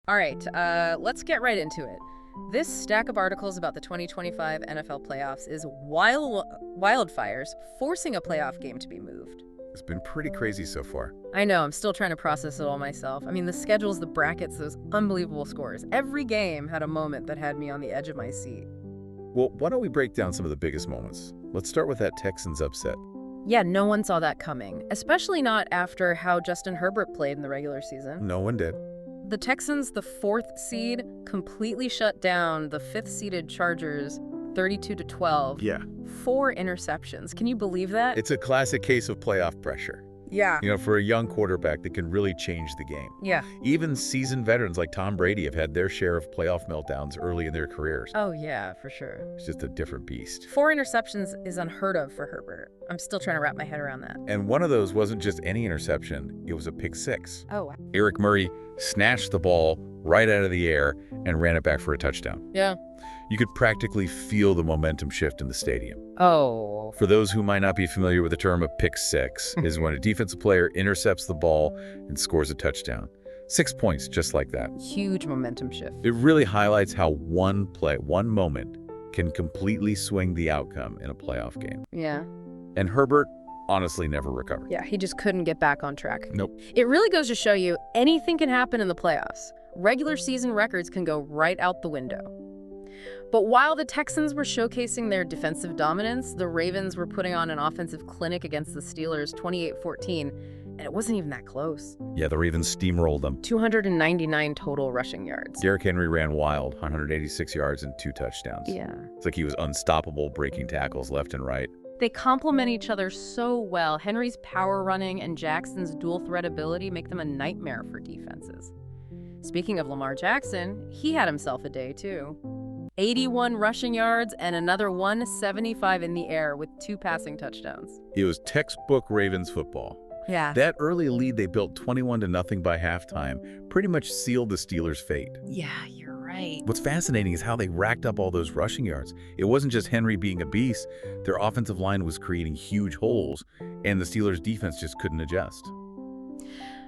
All right, let's get right into it. This stack of articles about the 2025 NFL playoffs is wildfires forcing a playoff game to be moved. It's been pretty crazy so far. I know, I'm still trying to process it all myself. I mean, the schedules, the brackets, those unbelievable scores. Every game had a moment that had me on the edge of my seat. Well, why don't we break down some of the biggest moments? Let's start with that Texans upset. Yeah, no one saw that coming, especially not after how Justin Herbert played in the regular season. No one did. The Texans, the 4th seed, completely shut down the 5th-seeded Chargers 32-12. Yeah. 4 interceptions. Can you believe that? It's a classic case of playoff pressure. Yeah. For a young quarterback that can really change the game. Yeah. Even seasoned veterans like Tom Brady have had their share of playoff meltdowns early in their careers. Oh, yeah, for sure. It's just a different beast. 4 interceptions is unheard of for Herbert. I'm still trying to wrap my head around that. And one of those wasn't just any interception, it was a pick six. Oh, wow. Eric Murray snatched the ball right out of the air and ran it back for a touchdown. Yeah. You could practically feel the momentum shift in the stadium. Oh. For those who might not be familiar with the term of pick six, is when a defensive player intercepts the ball and scores a touchdown. 6 points, just like that. Huge momentum shift. It really highlights how one play, one moment, can completely swing the outcome in a playoff game. Yeah. And Herbert honestly never recovered. Yeah, he just couldn't get back on track. Nope. It really goes to show you anything can happen in the playoffs. Regular season records can go right out the window. But while the Texans were showcasing their defensive dominance, the Ravens were putting on an offensive clinic against the Steelers 28-14, and it wasn't even that close. Yeah, the Ravens steamrolled them. 299 total rushing yards. Derrick Henry ran wild, 186 yards and 2 touchdowns. Yeah. It's like he was unstoppable, breaking tackles left and right. They complement each other so well. Henry's power running and Jackson's dual threat ability make them a nightmare for defenses. Speaking of Lamar Jackson, he had himself a day too. 81 rushing yards and another 175 in the air with 2 passing touchdowns. It was textbook Ravens football. Yeah. That early lead they built 21-0 by halftime pretty much sealed the Steelers' fate. Yeah, you're right. What's fascinating is how they racked up all those rushing yards. It wasn't just Henry being a beast. Their offensive line was creating huge holes, and the Steelers' defense just couldn't adjust.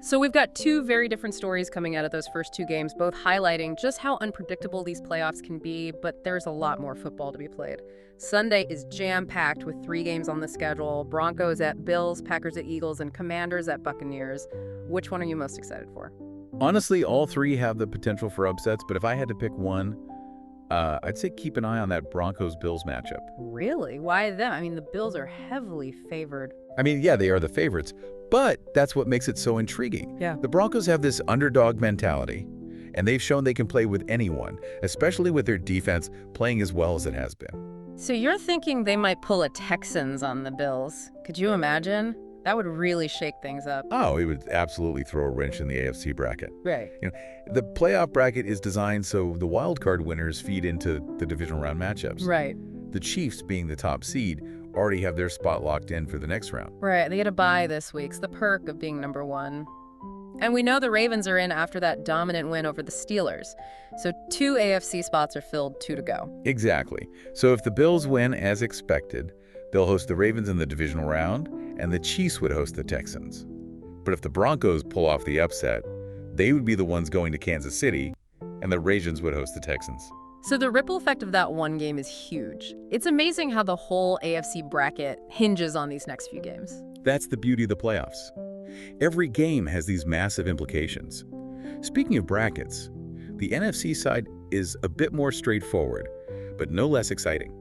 So we've got 2 very different stories coming out of those first 2 games, both highlighting just how unpredictable these playoffs can be, but there's a lot more football to be played. Sunday is jam-packed with 3 games on the schedule: Broncos at Bills, Packers at Eagles, and Commanders at Buccaneers. Which one are you most excited for? Honestly, all 3 have the potential for upsets, but if I had to pick one, I'd say keep an eye on that Broncos-Bills matchup. Really? Why them? I mean, the Bills are heavily favored. I mean, yeah, they are the favorites, but that's what makes it so intriguing. Yeah. The Broncos have this underdog mentality, and they've shown they can play with anyone, especially with their defense playing as well as it has been. So you're thinking they might pull a Texans on the Bills. Could you imagine? That would really shake things up. Oh, it would absolutely throw a wrench in the AFC bracket. Right. The playoff bracket is designed so the wild card winners feed into the divisional round matchups. Right. The Chiefs, being the top seed, already have their spot locked in for the next round. Right. They get a bye this week. It's the perk of being number 1. And we know the Ravens are in after that dominant win over the Steelers. So 2 AFC spots are filled, 2 to go. Exactly. So if the Bills win as expected, they'll host the Ravens in the divisional round, and the Chiefs would host the Texans. But if the Broncos pull off the upset, they would be the ones going to Kansas City, and the Ravens would host the Texans. So the ripple effect of that one game is huge. It's amazing how the whole AFC bracket hinges on these next few games. That's the beauty of the playoffs. Every game has these massive implications. Speaking of brackets, the NFC side is a bit more straightforward, but no less exciting.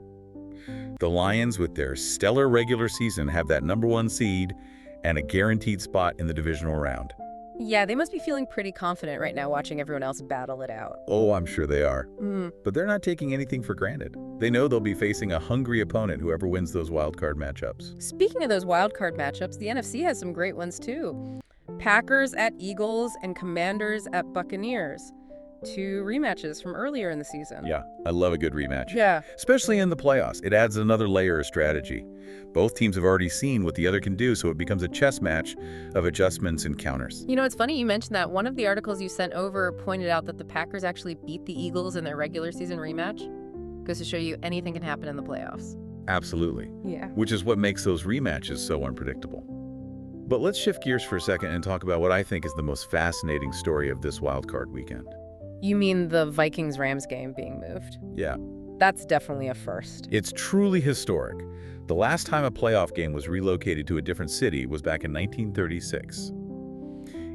The Lions, with their stellar regular season, have that number 1 seed and a guaranteed spot in the divisional round. Yeah, they must be feeling pretty confident right now watching everyone else battle it out. Oh, I'm sure they are. But they're not taking anything for granted. They know they'll be facing a hungry opponent, whoever wins those wildcard matchups. Speaking of those wildcard matchups, the NFC has some great ones too. Packers at Eagles and Commanders at Buccaneers. 2 rematches from earlier in the season. Yeah, I love a good rematch. Yeah. Especially in the playoffs. It adds another layer of strategy. Both teams have already seen what the other can do, so it becomes a chess match of adjustments and counters. You know, it's funny you mentioned that. One of the articles you sent over pointed out that the Packers actually beat the Eagles in their regular season rematch. Goes to show you anything can happen in the playoffs. Absolutely. Yeah. Which is what makes those rematches so unpredictable. But let's shift gears for a second and talk about what I think is the most fascinating story of this wildcard weekend. You mean the Vikings-Rams game being moved? Yeah, That's definitely a first. it's truly historic. The last time a playoff game was relocated to a different city was back in 1936.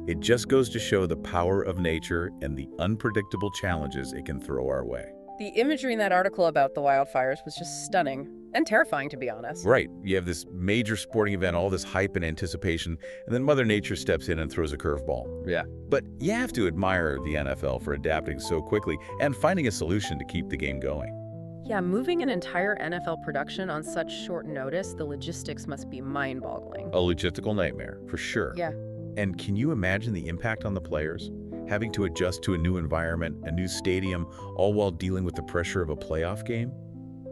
It just goes to show the power of nature and the unpredictable challenges it can throw our way. The imagery in that article about the wildfires was just stunning and terrifying, to be honest. Right, you have this major sporting event, all this hype and anticipation, and then Mother Nature steps in and throws a curveball. Yeah. But you have to admire the NFL for adapting so quickly and finding a solution to keep the game going. Yeah, moving an entire NFL production on such short notice, the logistics must be mind-boggling. A logistical nightmare, for sure. Yeah. And can you imagine the impact on the players? Having to adjust to a new environment, a new stadium, all while dealing with the pressure of a playoff game?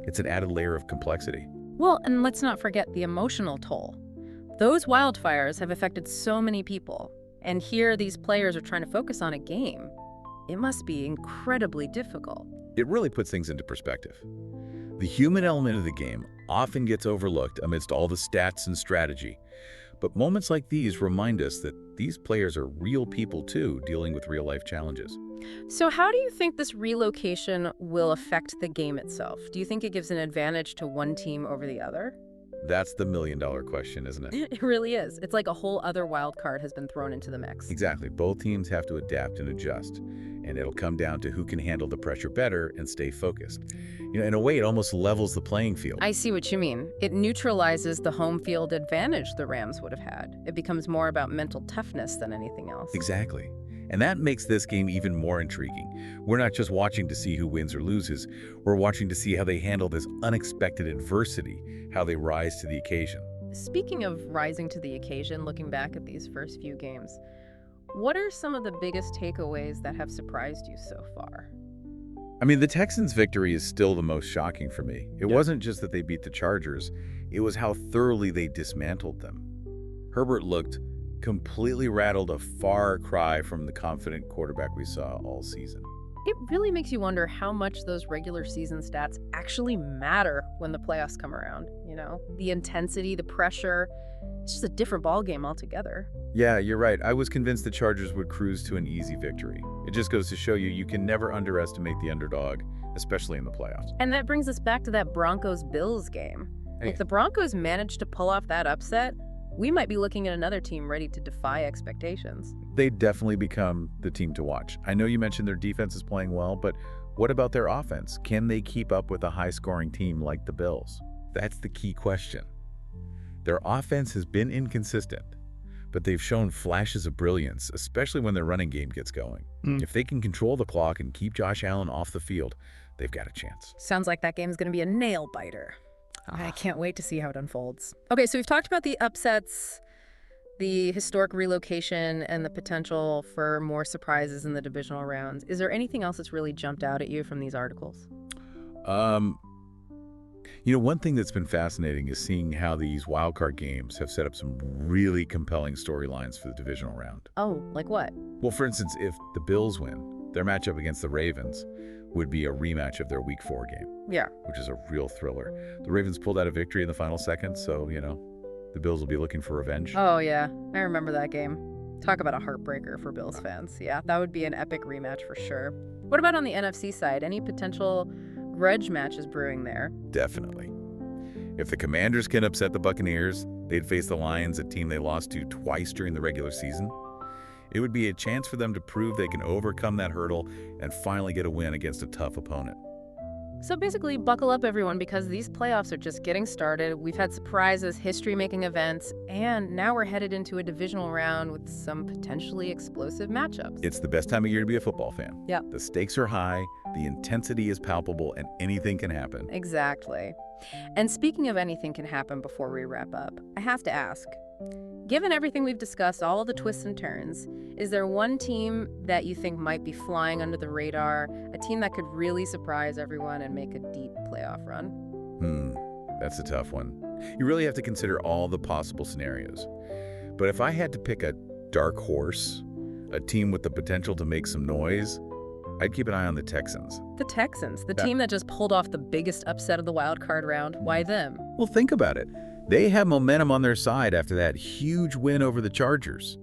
It's an added layer of complexity. Well, and let's not forget the emotional toll. Those wildfires have affected so many people, and here these players are trying to focus on a game. It must be incredibly difficult. It really puts things into perspective. The human element of the game often gets overlooked amidst all the stats and strategy. But moments like these remind us that these players are real people too, dealing with real-life challenges. So how do you think this relocation will affect the game itself? Do you think it gives an advantage to one team over the other? That's the million-dollar question, isn't it? It really is. It's like a whole other wild card has been thrown into the mix. Exactly. Both teams have to adapt and adjust. And it'll come down to who can handle the pressure better and stay focused. In a way, it almost levels the playing field. I see what you mean. It neutralizes the home field advantage the Rams would have had. It becomes more about mental toughness than anything else. Exactly. And that makes this game even more intriguing. We're not just watching to see who wins or loses. We're watching to see how they handle this unexpected adversity, how they rise to the occasion. Speaking of rising to the occasion, looking back at these first few games, what are some of the biggest takeaways that have surprised you so far? I mean, the Texans' victory is still the most shocking for me. It Yeah. wasn't just that they beat the Chargers, it was how thoroughly they dismantled them. Herbert looked completely rattled, a far cry from the confident quarterback we saw all season. It really makes you wonder how much those regular season stats actually matter when the playoffs come around, you know? The intensity, the pressure, it's just a different ballgame altogether. Yeah, you're right. I was convinced the Chargers would cruise to an easy victory. It just goes to show you can never underestimate the underdog, especially in the playoffs. And that brings us back to that Broncos-Bills game. Hey. If the Broncos managed to pull off that upset, we might be looking at another team ready to defy expectations. They definitely become the team to watch. I know you mentioned their defense is playing well, but what about their offense? Can they keep up with a high-scoring team like the Bills? That's the key question. Their offense has been inconsistent, but they've shown flashes of brilliance, especially when their running game gets going. If they can control the clock and keep Josh Allen off the field, they've got a chance. Sounds like that game's going to be a nail-biter. I can't wait to see how it unfolds. Okay, so we've talked about the upsets, the historic relocation, and the potential for more surprises in the divisional rounds. Is there anything else that's really jumped out at you from these articles? One thing that's been fascinating is seeing how these wildcard games have set up some really compelling storylines for the divisional round. Oh, like what? Well, for instance, if the Bills win, their matchup against the Ravens would be a rematch of their Week 4 game. Yeah. Which is a real thriller. The Ravens pulled out a victory in the final seconds, so, the Bills will be looking for revenge. Oh, yeah. I remember that game. Talk about a heartbreaker for Bills fans. Yeah, that would be an epic rematch for sure. What about on the NFC side? Any potential grudge matches brewing there? Definitely. If the Commanders can upset the Buccaneers, they'd face the Lions, a team they lost to twice during the regular season. It would be a chance for them to prove they can overcome that hurdle and finally get a win against a tough opponent. So basically, buckle up, everyone, because these playoffs are just getting started. We've had surprises, history-making events, and now we're headed into a divisional round with some potentially explosive matchups. It's the best time of year to be a football fan. Yeah. The stakes are high, the intensity is palpable, and anything can happen. Exactly. And speaking of anything can happen before we wrap up, I have to ask, given everything we've discussed, all of the twists and turns, is there one team that you think might be flying under the radar, a team that could really surprise everyone and make a deep playoff run? That's a tough one. You really have to consider all the possible scenarios. But if I had to pick a dark horse, a team with the potential to make some noise, I'd keep an eye on the Texans. The Texans, the Yeah. team that just pulled off the biggest upset of the wild card round. Why them? Well, think about it. They have momentum on their side after that huge win over the Chargers.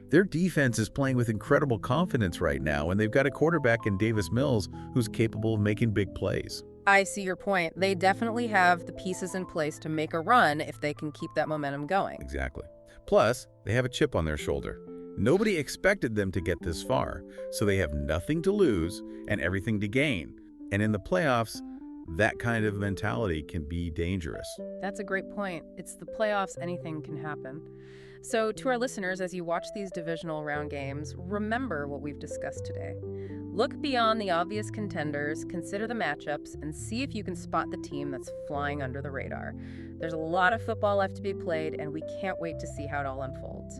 Their defense is playing with incredible confidence right now, and they've got a quarterback in Davis Mills who's capable of making big plays. I see your point. They definitely have the pieces in place to make a run if they can keep that momentum going. Exactly. Plus, they have a chip on their shoulder. Nobody expected them to get this far, so they have nothing to lose and everything to gain. And in the playoffs, that kind of mentality can be dangerous. That's a great point. It's the playoffs, anything can happen. So, to our listeners, as you watch these divisional round games, remember what we've discussed today. Look beyond the obvious contenders, consider the matchups, and see if you can spot the team that's flying under the radar. There's a lot of football left to be played, and we can't wait to see how it all unfolds.